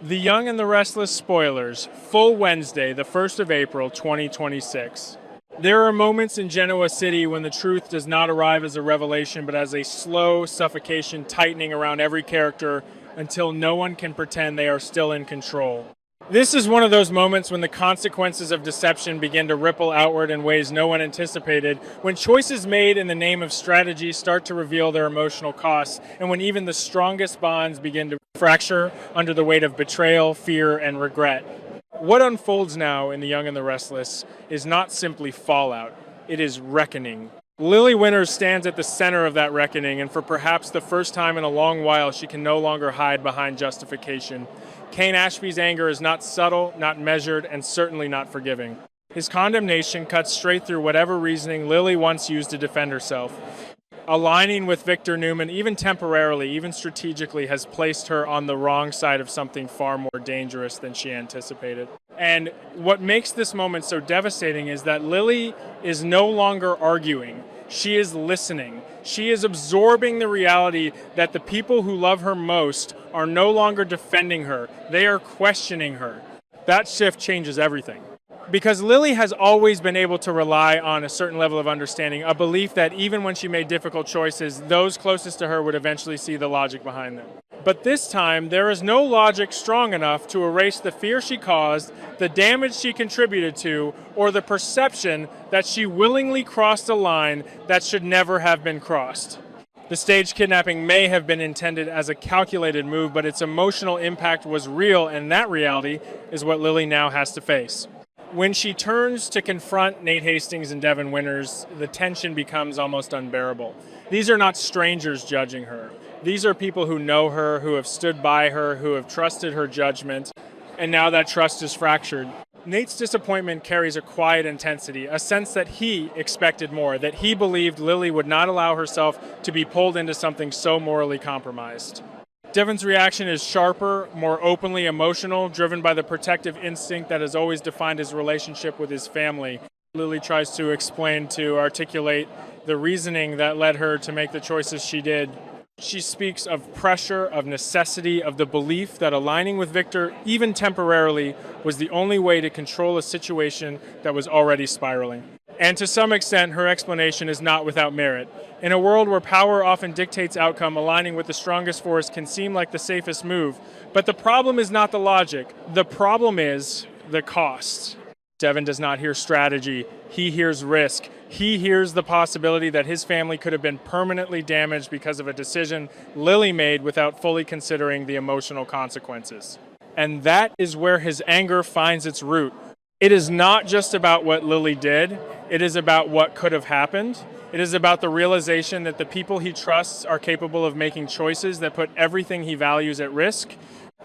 The Young and the Restless spoilers, full Wednesday, the 1st of April, 2026. There are moments in Genoa City when the truth does not arrive as a revelation, but as a slow suffocation tightening around every character until no one can pretend they are still in control. This is one of those moments when the consequences of deception begin to ripple outward in ways no one anticipated, when choices made in the name of strategy start to reveal their emotional costs, and when even the strongest bonds begin to fracture under the weight of betrayal, fear, and regret. What unfolds now in The Young and the Restless is not simply fallout, it is reckoning. Lily Winters stands at the center of that reckoning, and for perhaps the first time in a long while, she can no longer hide behind justification. Kane Ashby's anger is not subtle, not measured, and certainly not forgiving. His condemnation cuts straight through whatever reasoning Lily once used to defend herself. Aligning with Victor Newman, even temporarily, even strategically, has placed her on the wrong side of something far more dangerous than she anticipated. And what makes this moment so devastating is that Lily is no longer arguing. She is listening. She is absorbing the reality that the people who love her most are no longer defending her. They are questioning her. That shift changes everything. Because Lily has always been able to rely on a certain level of understanding, a belief that even when she made difficult choices, those closest to her would eventually see the logic behind them. But this time, there is no logic strong enough to erase the fear she caused, the damage she contributed to, or the perception that she willingly crossed a line that should never have been crossed. The staged kidnapping may have been intended as a calculated move, but its emotional impact was real, and that reality is what Lily now has to face. When she turns to confront Nate Hastings and Devin Winters, the tension becomes almost unbearable. These are not strangers judging her. These are people who know her, who have stood by her, who have trusted her judgment, and now that trust is fractured. Nate's disappointment carries a quiet intensity, a sense that he expected more, that he believed Lily would not allow herself to be pulled into something so morally compromised. Devin's reaction is sharper, more openly emotional, driven by the protective instinct that has always defined his relationship with his family. Lily tries to explain, to articulate the reasoning that led her to make the choices she did. She speaks of pressure, of necessity, of the belief that aligning with Victor, even temporarily, was the only way to control a situation that was already spiraling. And to some extent, her explanation is not without merit. In a world where power often dictates outcome, aligning with the strongest force can seem like the safest move. But the problem is not the logic. The problem is the cost. Devin does not hear strategy. He hears risk. He hears the possibility that his family could have been permanently damaged because of a decision Lily made without fully considering the emotional consequences. And that is where his anger finds its root. It is not just about what Lily did. It is about what could have happened. It is about the realization that the people he trusts are capable of making choices that put everything he values at risk.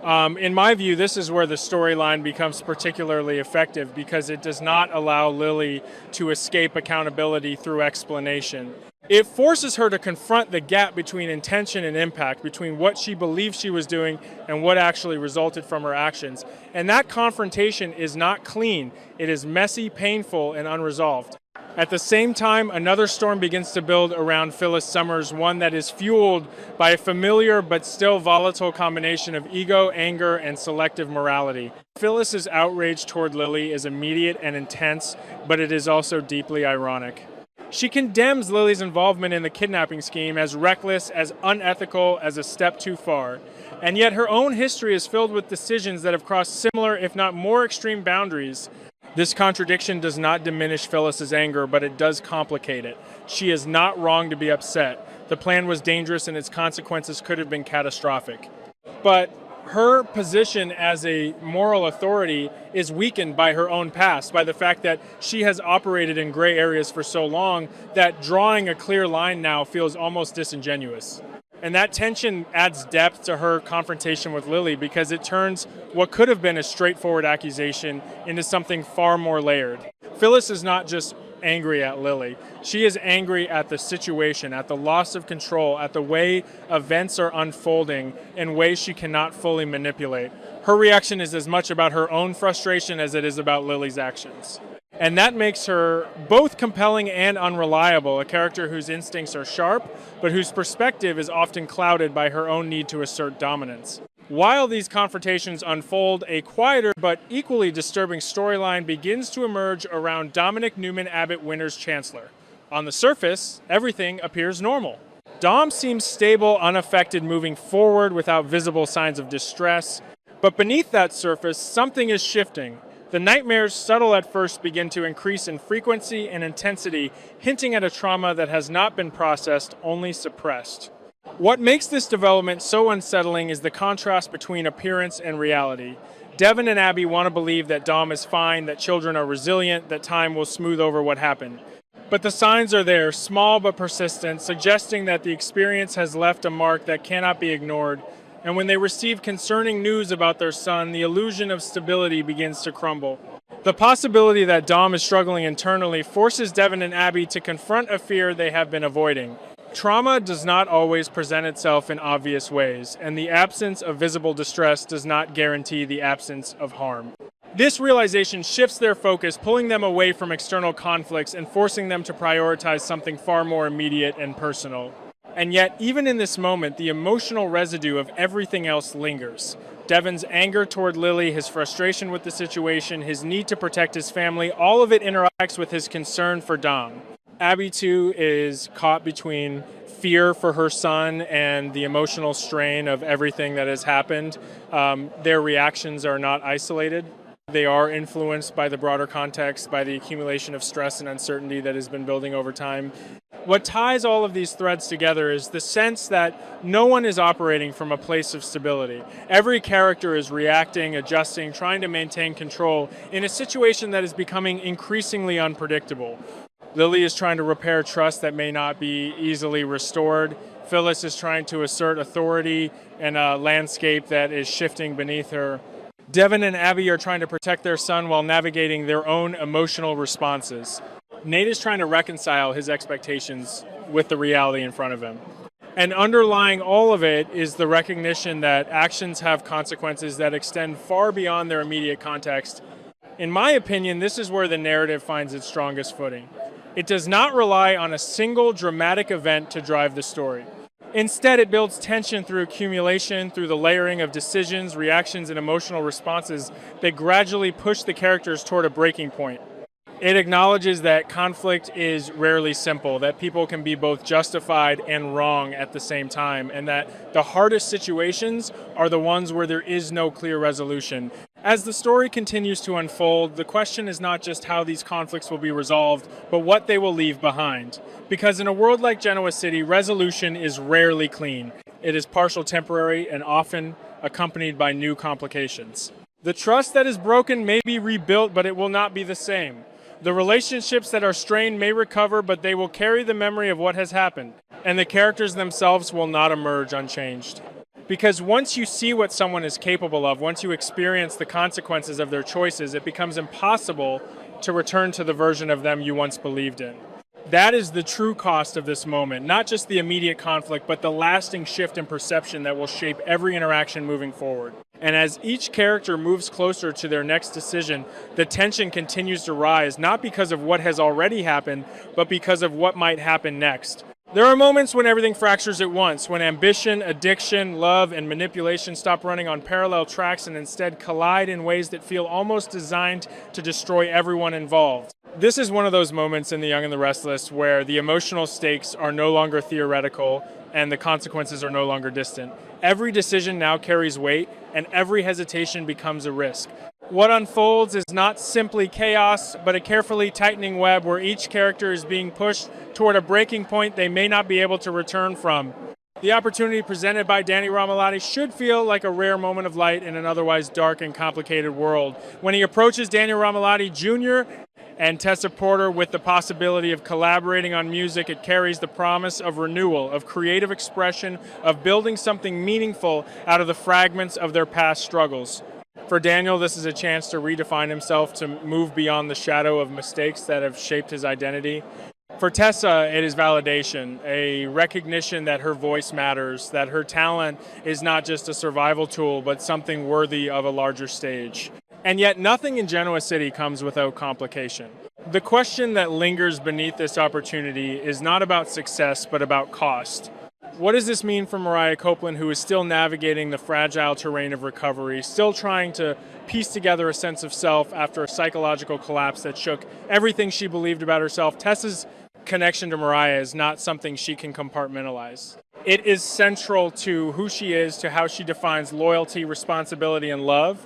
In my view, this is where the storyline becomes particularly effective because it does not allow Lily to escape accountability through explanation. It forces her to confront the gap between intention and impact, between what she believed she was doing and what actually resulted from her actions. And that confrontation is not clean. It is messy, painful, and unresolved. At the same time, another storm begins to build around Phyllis Summers, one that is fueled by a familiar but still volatile combination of ego, anger, and selective morality. Phyllis's outrage toward Lily is immediate and intense, but it is also deeply ironic. She condemns Lily's involvement in the kidnapping scheme as reckless, as unethical, as a step too far. And yet her own history is filled with decisions that have crossed similar, if not more extreme boundaries. This contradiction does not diminish Phyllis's anger, but it does complicate it. She is not wrong to be upset. The plan was dangerous and its consequences could have been catastrophic. But her position as a moral authority is weakened by her own past, by the fact that she has operated in gray areas for so long that drawing a clear line now feels almost disingenuous. And that tension adds depth to her confrontation with Lily because it turns what could have been a straightforward accusation into something far more layered. Phyllis is not just angry at Lily. She is angry at the situation, at the loss of control, at the way events are unfolding in ways she cannot fully manipulate. Her reaction is as much about her own frustration as it is about Lily's actions. And that makes her both compelling and unreliable, a character whose instincts are sharp, but whose perspective is often clouded by her own need to assert dominance. While these confrontations unfold, a quieter but equally disturbing storyline begins to emerge around Dominic Newman Abbott Winter's Chancellor. On the surface, everything appears normal. Dom seems stable, unaffected, moving forward without visible signs of distress. But beneath that surface, something is shifting. The nightmares, subtle at first, begin to increase in frequency and intensity, hinting at a trauma that has not been processed, only suppressed. What makes this development so unsettling is the contrast between appearance and reality. Devon and Abby want to believe that Dom is fine, that children are resilient, that time will smooth over what happened. But the signs are there, small but persistent, suggesting that the experience has left a mark that cannot be ignored. And when they receive concerning news about their son, the illusion of stability begins to crumble. The possibility that Dom is struggling internally forces Devon and Abby to confront a fear they have been avoiding. Trauma does not always present itself in obvious ways, and the absence of visible distress does not guarantee the absence of harm. This realization shifts their focus, pulling them away from external conflicts and forcing them to prioritize something far more immediate and personal. And yet, even in this moment, the emotional residue of everything else lingers. Devon's anger toward Lily, his frustration with the situation, his need to protect his family, all of it interacts with his concern for Dom. Abby, too, is caught between fear for her son and the emotional strain of everything that has happened. Their reactions are not isolated. They are influenced by the broader context, by the accumulation of stress and uncertainty that has been building over time. What ties all of these threads together is the sense that no one is operating from a place of stability. Every character is reacting, adjusting, trying to maintain control in a situation that is becoming increasingly unpredictable. Lily is trying to repair trust that may not be easily restored. Phyllis is trying to assert authority in a landscape that is shifting beneath her. Devon and Abby are trying to protect their son while navigating their own emotional responses. Nate is trying to reconcile his expectations with the reality in front of him. And underlying all of it is the recognition that actions have consequences that extend far beyond their immediate context. In my opinion, this is where the narrative finds its strongest footing. It does not rely on a single dramatic event to drive the story. Instead, it builds tension through accumulation, through the layering of decisions, reactions, and emotional responses that gradually push the characters toward a breaking point. It acknowledges that conflict is rarely simple, that people can be both justified and wrong at the same time, and that the hardest situations are the ones where there is no clear resolution. As the story continues to unfold, the question is not just how these conflicts will be resolved, but what they will leave behind. Because in a world like Genoa City, resolution is rarely clean. It is partial, temporary, and often accompanied by new complications. The trust that is broken may be rebuilt, but it will not be the same. The relationships that are strained may recover, but they will carry the memory of what has happened, and the characters themselves will not emerge unchanged. Because once you see what someone is capable of, once you experience the consequences of their choices, it becomes impossible to return to the version of them you once believed in. That is the true cost of this moment, not just the immediate conflict, but the lasting shift in perception that will shape every interaction moving forward. And as each character moves closer to their next decision, the tension continues to rise, not because of what has already happened, but because of what might happen next. There are moments when everything fractures at once, when ambition, addiction, love, and manipulation stop running on parallel tracks and instead collide in ways that feel almost designed to destroy everyone involved. This is one of those moments in The Young and the Restless where the emotional stakes are no longer theoretical and the consequences are no longer distant. Every decision now carries weight, and every hesitation becomes a risk. What unfolds is not simply chaos, but a carefully tightening web where each character is being pushed toward a breaking point they may not be able to return from. The opportunity presented by Danny Romalotti should feel like a rare moment of light in an otherwise dark and complicated world. When he approaches Daniel Romalotti Jr. and Tessa Porter with the possibility of collaborating on music, it carries the promise of renewal, of creative expression, of building something meaningful out of the fragments of their past struggles. For Daniel, this is a chance to redefine himself, to move beyond the shadow of mistakes that have shaped his identity. For Tessa, it is validation, a recognition that her voice matters, that her talent is not just a survival tool, but something worthy of a larger stage. And yet nothing in Genoa City comes without complication. The question that lingers beneath this opportunity is not about success, but about cost. What does this mean for Mariah Copeland, who is still navigating the fragile terrain of recovery, still trying to piece together a sense of self after a psychological collapse that shook everything she believed about herself? Tessa's connection to Mariah is not something she can compartmentalize. It is central to who she is, to how she defines loyalty, responsibility, and love.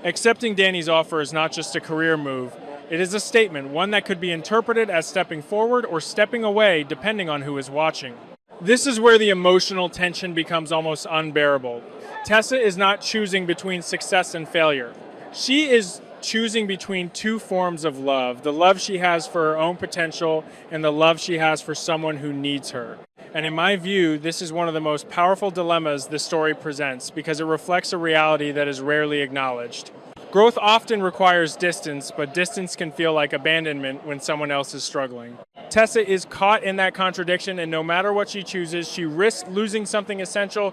Accepting Danny's offer is not just a career move. It is a statement, one that could be interpreted as stepping forward or stepping away, depending on who is watching. This is where the emotional tension becomes almost unbearable. Tessa is not choosing between success and failure. She is choosing between two forms of love, the love she has for her own potential and the love she has for someone who needs her. And in my view, this is one of the most powerful dilemmas the story presents because it reflects a reality that is rarely acknowledged. Growth often requires distance, but distance can feel like abandonment when someone else is struggling. Tessa is caught in that contradiction, and no matter what she chooses, she risks losing something essential.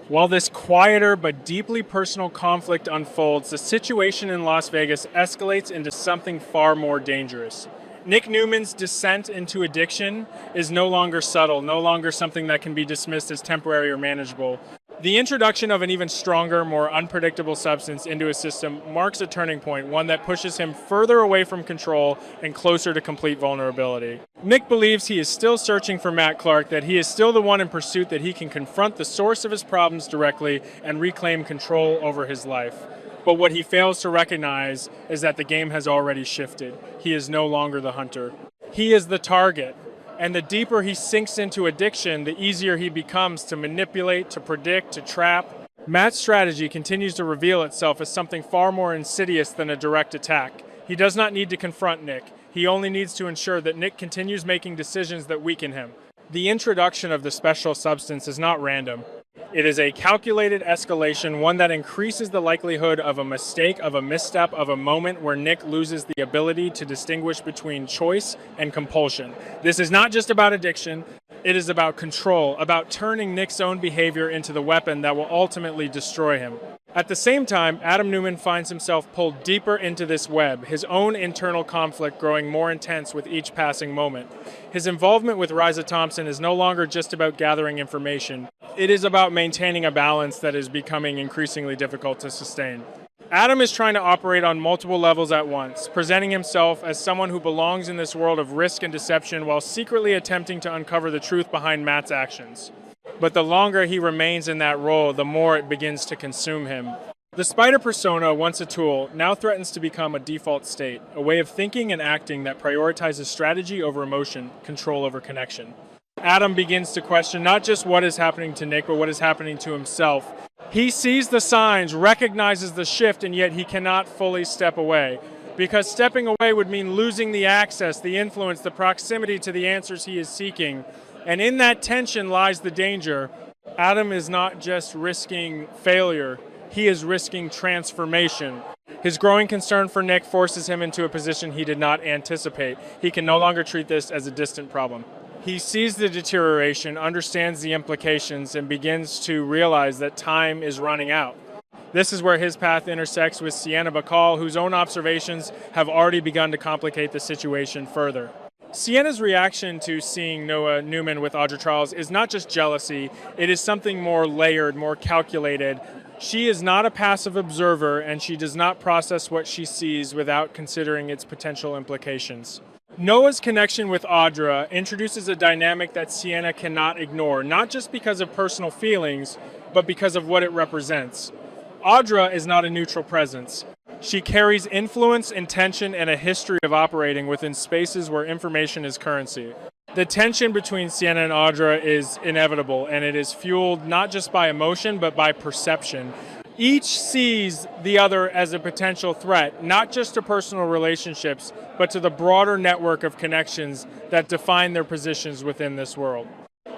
While this quieter but deeply personal conflict unfolds, the situation in Las Vegas escalates into something far more dangerous. Nick Newman's descent into addiction is no longer subtle, no longer something that can be dismissed as temporary or manageable. The introduction of an even stronger, more unpredictable substance into his system marks a turning point, one that pushes him further away from control and closer to complete vulnerability. Nick believes he is still searching for Matt Clark, that he is still the one in pursuit, that he can confront the source of his problems directly and reclaim control over his life. But what he fails to recognize is that the game has already shifted. He is no longer the hunter. He is the target. And the deeper he sinks into addiction, the easier he becomes to manipulate, to predict, to trap. Matt's strategy continues to reveal itself as something far more insidious than a direct attack. He does not need to confront Nick. He only needs to ensure that Nick continues making decisions that weaken him. The introduction of the special substance is not random. It is a calculated escalation, one that increases the likelihood of a mistake, of a misstep, of a moment where Nick loses the ability to distinguish between choice and compulsion. This is not just about addiction. It is about control, about turning Nick's own behavior into the weapon that will ultimately destroy him. At the same time, Adam Newman finds himself pulled deeper into this web, his own internal conflict growing more intense with each passing moment. His involvement with Riza Thompson is no longer just about gathering information. It is about maintaining a balance that is becoming increasingly difficult to sustain. Adam is trying to operate on multiple levels at once, presenting himself as someone who belongs in this world of risk and deception while secretly attempting to uncover the truth behind Matt's actions. But the longer he remains in that role, the more it begins to consume him. The spider persona, once a tool, now threatens to become a default state, a way of thinking and acting that prioritizes strategy over emotion, control over connection. Adam begins to question not just what is happening to Nick, but what is happening to himself. He sees the signs, recognizes the shift, and yet he cannot fully step away. Because stepping away would mean losing the access, the influence, the proximity to the answers he is seeking. And in that tension lies the danger. Adam is not just risking failure, he is risking transformation. His growing concern for Nick forces him into a position he did not anticipate. He can no longer treat this as a distant problem. He sees the deterioration, understands the implications, and begins to realize that time is running out. This is where his path intersects with Sienna Bacall, whose own observations have already begun to complicate the situation further. Sienna's reaction to seeing Noah Newman with Audra Charles is not just jealousy, it is something more layered, more calculated. She is not a passive observer, and she does not process what she sees without considering its potential implications. Noah's connection with Audra introduces a dynamic that Sienna cannot ignore, not just because of personal feelings, but because of what it represents. Audra is not a neutral presence. She carries influence, intention, and a history of operating within spaces where information is currency. The tension between Sienna and Audra is inevitable, and it is fueled not just by emotion, but by perception. Each sees the other as a potential threat, not just to personal relationships, but to the broader network of connections that define their positions within this world.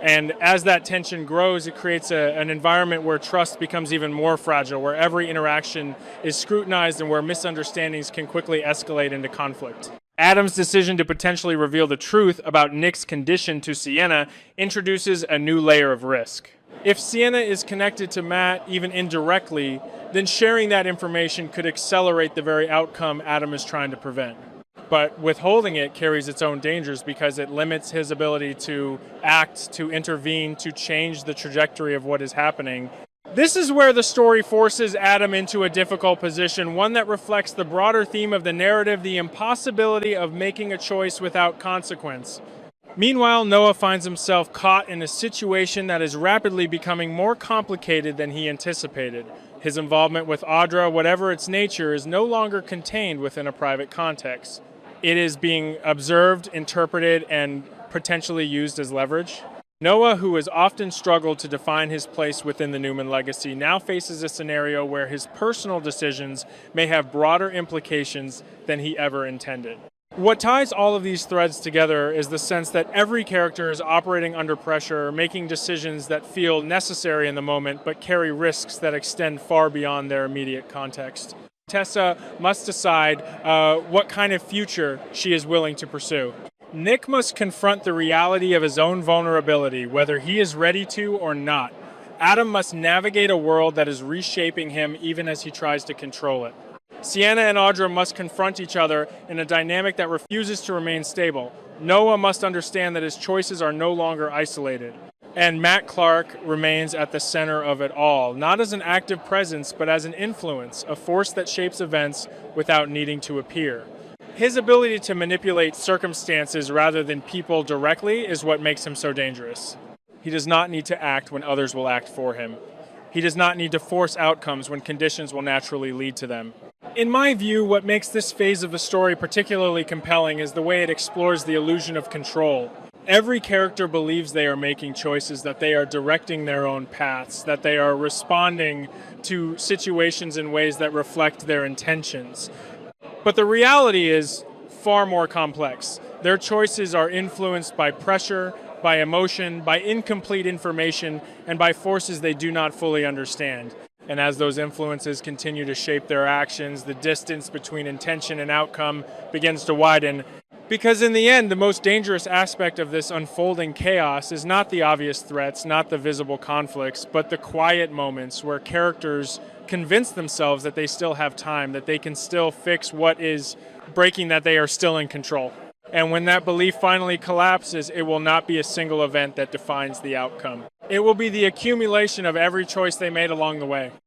And as that tension grows, it creates an environment where trust becomes even more fragile, where every interaction is scrutinized and where misunderstandings can quickly escalate into conflict. Adam's decision to potentially reveal the truth about Nick's condition to Sienna introduces a new layer of risk. If Sienna is connected to Matt, even indirectly, then sharing that information could accelerate the very outcome Adam is trying to prevent. But withholding it carries its own dangers because it limits his ability to act, to intervene, to change the trajectory of what is happening. This is where the story forces Adam into a difficult position, one that reflects the broader theme of the narrative, the impossibility of making a choice without consequence. Meanwhile, Noah finds himself caught in a situation that is rapidly becoming more complicated than he anticipated. His involvement with Audra, whatever its nature, is no longer contained within a private context. It is being observed, interpreted, and potentially used as leverage. Noah, who has often struggled to define his place within the Newman legacy, now faces a scenario where his personal decisions may have broader implications than he ever intended. What ties all of these threads together is the sense that every character is operating under pressure, making decisions that feel necessary in the moment but carry risks that extend far beyond their immediate context. Tessa must decide what kind of future she is willing to pursue. Nick must confront the reality of his own vulnerability, whether he is ready to or not. Adam must navigate a world that is reshaping him even as he tries to control it. Sienna and Audra must confront each other in a dynamic that refuses to remain stable. Noah must understand that his choices are no longer isolated. And Matt Clark remains at the center of it all, not as an active presence, but as an influence, a force that shapes events without needing to appear. His ability to manipulate circumstances rather than people directly is what makes him so dangerous. He does not need to act when others will act for him. He does not need to force outcomes when conditions will naturally lead to them. In my view, what makes this phase of the story particularly compelling is the way it explores the illusion of control. Every character believes they are making choices, that they are directing their own paths, that they are responding to situations in ways that reflect their intentions. But the reality is far more complex. Their choices are influenced by pressure, by emotion, by incomplete information, and by forces they do not fully understand. And as those influences continue to shape their actions, the distance between intention and outcome begins to widen. Because in the end, the most dangerous aspect of this unfolding chaos is not the obvious threats, not the visible conflicts, but the quiet moments where characters convince themselves that they still have time, that they can still fix what is breaking, that they are still in control. And when that belief finally collapses, it will not be a single event that defines the outcome. It will be the accumulation of every choice they made along the way.